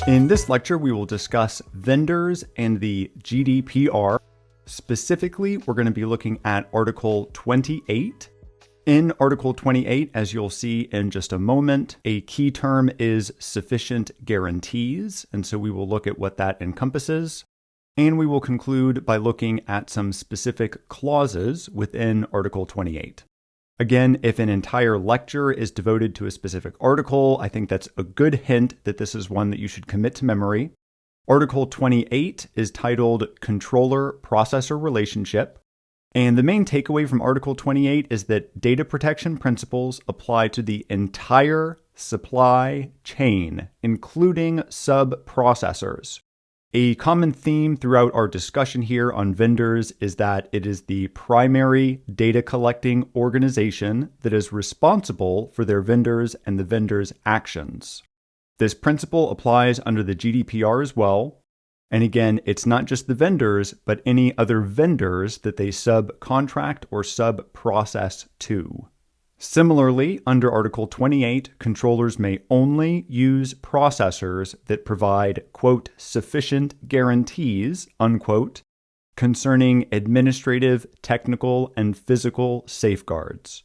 In this lecture, we will discuss vendors and the GDPR. Specifically, we're going to be looking at Article 28. In Article 28, as you'll see in just a moment, a key term is sufficient guarantees, and so we will look at what that encompasses. And we will conclude by looking at some specific clauses within Article 28. Again, if an entire lecture is devoted to a specific article, I think that's a good hint that this is one that you should commit to memory. Article 28 is titled Controller-Processor Relationship. And the main takeaway from Article 28 is that data protection principles apply to the entire supply chain, including sub-processors. A common theme throughout our discussion here on vendors is that it is the primary data collecting organization that is responsible for their vendors and the vendors' actions. This principle applies under the GDPR as well. And again, it's not just the vendors, but any other vendors that they subcontract or sub-process to. Similarly, under Article 28, controllers may only use processors that provide, quote, sufficient guarantees, unquote, concerning administrative, technical, and physical safeguards.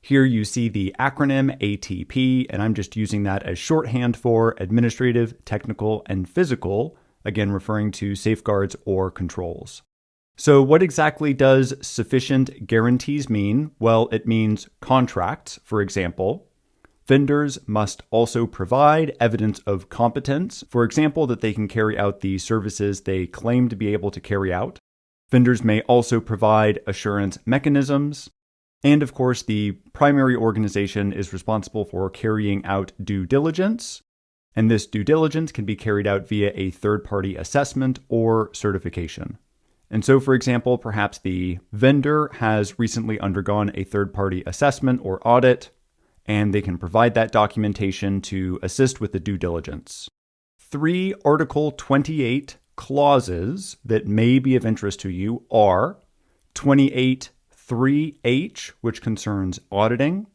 Here you see the acronym ATP, and I'm just using that as shorthand for administrative, technical, and physical, again referring to safeguards or controls. So what exactly does sufficient guarantees mean? Well, it means contracts, for example. Vendors must also provide evidence of competence, for example, that they can carry out the services they claim to be able to carry out. Vendors may also provide assurance mechanisms. And of course, the primary organization is responsible for carrying out due diligence. And this due diligence can be carried out via a third-party assessment or certification. And so, for example, perhaps the vendor has recently undergone a third-party assessment or audit, and they can provide that documentation to assist with the due diligence. 3 Article 28 clauses that may be of interest to you are 28.3H, which concerns auditing,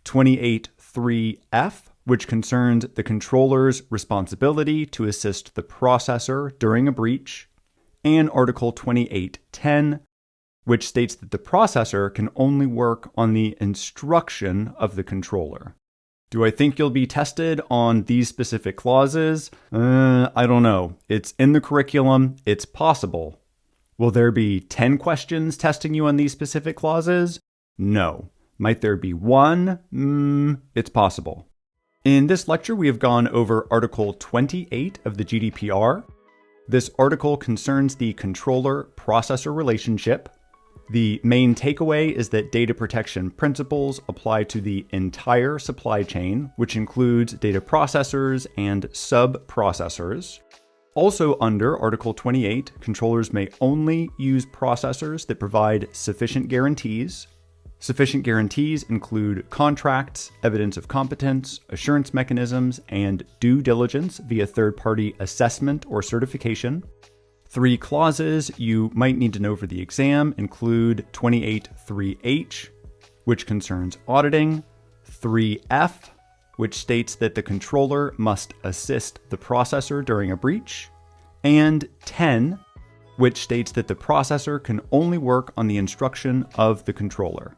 28.3F, which concerns the controller's responsibility to assist the processor during a breach, and Article 28.10, which states that the processor can only work on the instruction of the controller. Do I think you'll be tested on these specific clauses? I don't know. It's in the curriculum. It's possible. Will there be 10 questions testing you on these specific clauses? No. Might there be 1? It's possible. In this lecture, we have gone over Article 28 of the GDPR. This article concerns the controller-processor relationship. The main takeaway is that data protection principles apply to the entire supply chain, which includes data processors and sub-processors. Also under Article 28, controllers may only use processors that provide sufficient guarantees. Sufficient guarantees include contracts, evidence of competence, assurance mechanisms, and due diligence via third-party assessment or certification. 3 clauses you might need to know for the exam include 28.3H, which concerns auditing, 3F, which states that the controller must assist the processor during a breach, and 10, which states that the processor can only work on the instruction of the controller.